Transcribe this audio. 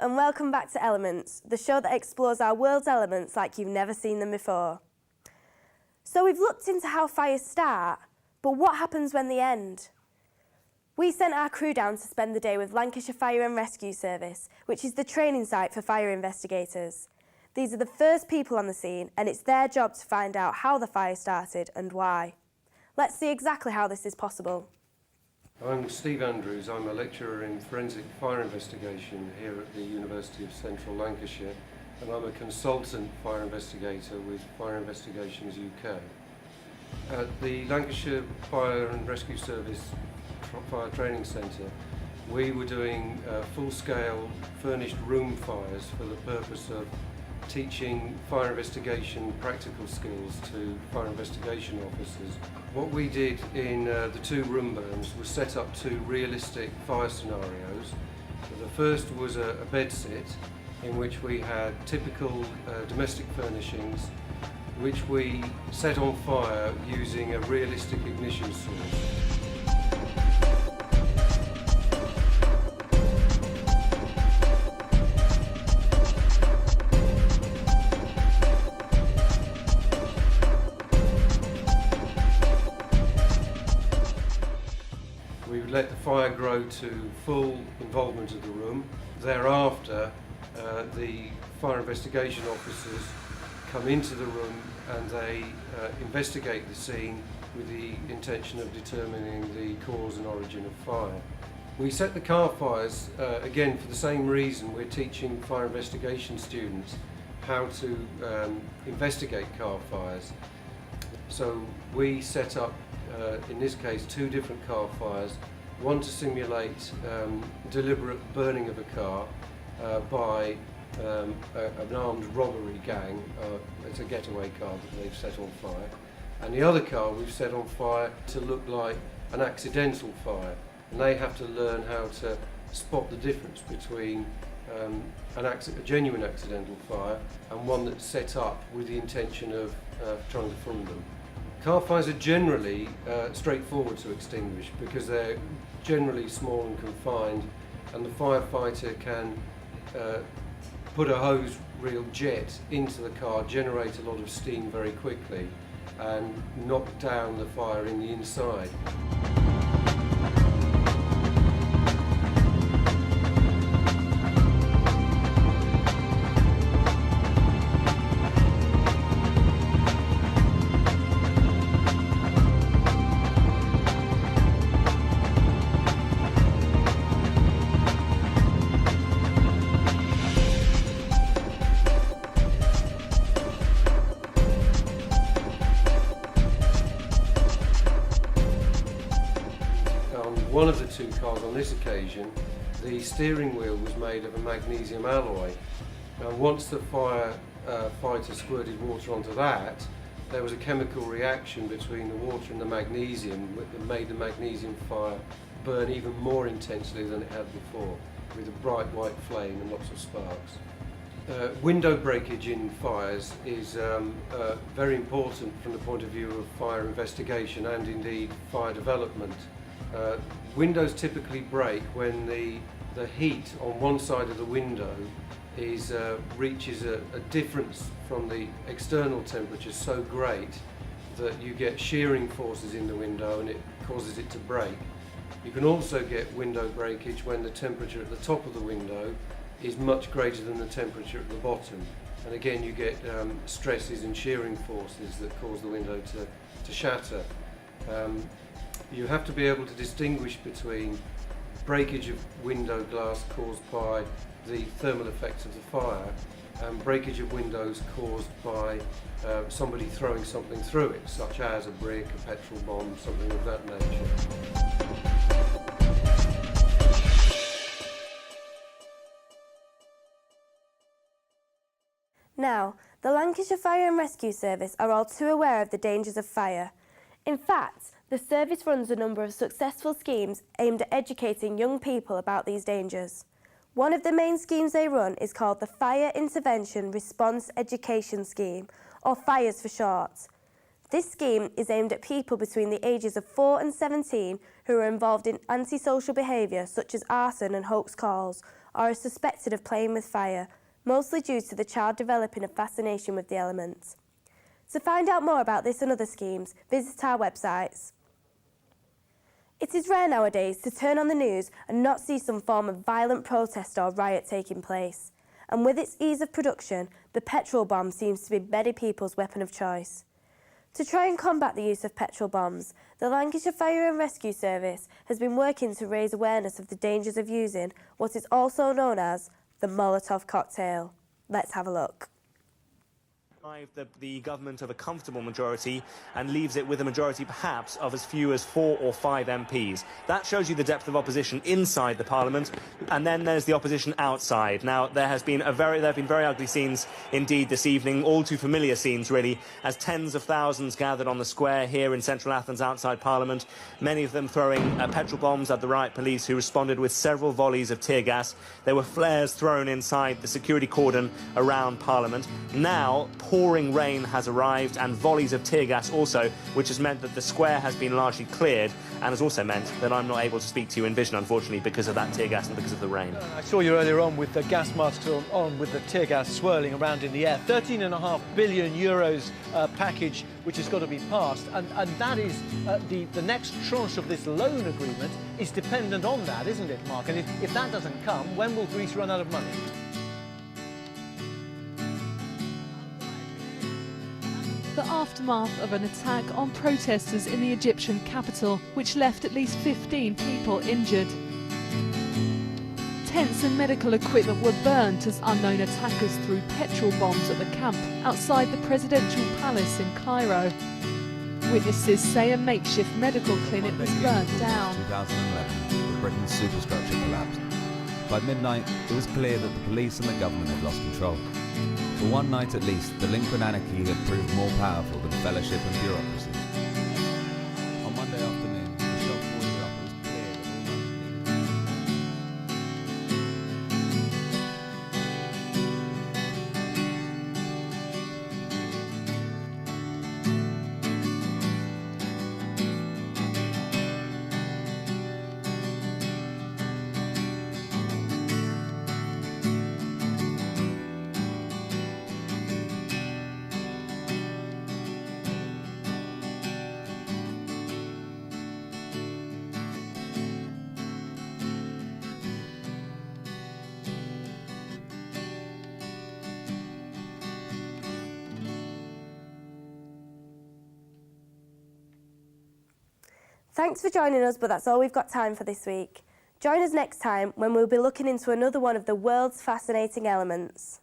and welcome back to Elements, the show that explores our world's elements like you've never seen them before. So we've looked into how fires start, but what happens when they end? We sent our crew down to spend the day with Lancashire Fire and Rescue Service, which is the training site for fire investigators. These are the first people on the scene, and it's their job to find out how the fire started and why. Let's see exactly how this is possible. I'm Steve Andrews. I'm a lecturer in forensic fire investigation here at the University of Central Lancashire, and I'm a consultant fire investigator with Fire Investigations UK. At the Lancashire Fire and Rescue Service Fire Training Centre, we were doing full-scale furnished room fires for the purpose of teaching fire investigation practical skills to fire investigation officers. What we did in the two room burns was set up two realistic fire scenarios. The first was a bed sit in which we had typical domestic furnishings which we set on fire using a realistic ignition source. We would let the fire grow to full involvement of the room. Thereafter, the fire investigation officers come into the room and they investigate the scene with the intention of determining the cause and origin of fire. We set the car fires, again for the same reason. We're teaching fire investigation students how to investigate car fires. So we set up in this case two different car fires, one to simulate deliberate burning of a car by an armed robbery gang. It's a getaway car that they've set on fire, and the other car we've set on fire to look like an accidental fire, and they have to learn how to spot the difference between a genuine accidental fire and one that's set up with the intention of trying to fund them. Car fires are generally straightforward to extinguish because they're generally small and confined, and the firefighter can put a hose reel jet into the car, generate a lot of steam very quickly, and knock down the fire in the inside. One of the two cars on this occasion, the steering wheel was made of a magnesium alloy. Now, once the firefighter squirted water onto that, there was a chemical reaction between the water and the magnesium that made the magnesium fire burn even more intensely than it had before, with a bright white flame and lots of sparks. Window breakage in fires is very important from the point of view of fire investigation and indeed fire development. Windows typically break when the heat on one side of the window reaches a difference from the external temperature so great that you get shearing forces in the window and it causes it to break. You can also get window breakage when the temperature at the top of the window is much greater than the temperature at the bottom, and again you get stresses and shearing forces that cause the window to shatter. You have to be able to distinguish between breakage of window glass caused by the thermal effects of the fire and breakage of windows caused by somebody throwing something through it, such as a brick, a petrol bomb, something of that nature. Now, the Lancashire Fire and Rescue Service are all too aware of the dangers of fire. In fact, the service runs a number of successful schemes aimed at educating young people about these dangers. One of the main schemes they run is called the Fire Intervention Response Education Scheme, or FIRES for short. This scheme is aimed at people between the ages of 4 and 17 who are involved in antisocial behaviour such as arson and hoax calls, or are suspected of playing with fire, mostly due to the child developing a fascination with the elements. To find out more about this and other schemes, visit our websites. It is rare nowadays to turn on the news and not see some form of violent protest or riot taking place. And with its ease of production, the petrol bomb seems to be many people's weapon of choice. To try and combat the use of petrol bombs, the Lancashire Fire and Rescue Service has been working to raise awareness of the dangers of using what is also known as the Molotov cocktail. Let's have a look. The government of a comfortable majority and leaves it with a majority perhaps of as few as 4 or 5 MPs. That shows you the depth of opposition inside the Parliament, and then there's the opposition outside. Now, there have been very ugly scenes indeed this evening, all too familiar scenes really, as tens of thousands gathered on the square here in central Athens outside Parliament, many of them throwing petrol bombs at the riot police, who responded with several volleys of tear gas. There were flares thrown inside the security cordon around Parliament. Now, pouring rain has arrived and volleys of tear gas also, which has meant that the square has been largely cleared, and has also meant that I'm not able to speak to you in vision, unfortunately, because of that tear gas and because of the rain. I saw you earlier on with the gas masks on with the tear gas swirling around in the air. 13.5 billion euros package which has got to be passed, and that is the next tranche of this loan agreement is dependent on that, isn't it, Mark? And if that doesn't come, when will Greece run out of money? The aftermath of an attack on protesters in the Egyptian capital, which left at least 15 people injured. Tents and medical equipment were burnt as unknown attackers threw petrol bombs at the camp outside the presidential palace in Cairo. Witnesses say a makeshift medical clinic was burnt down. 2011, Britain's superstructure collapsed. By midnight, it was clear that the police and the government had lost control. For one night at least, delinquent anarchy had proved more powerful than fellowship and bureaucracy. On Monday afternoon, the shock boarded up, it was clear that all much needed. Thanks for joining us, but that's all we've got time for this week. Join us next time when we'll be looking into another one of the world's fascinating elements.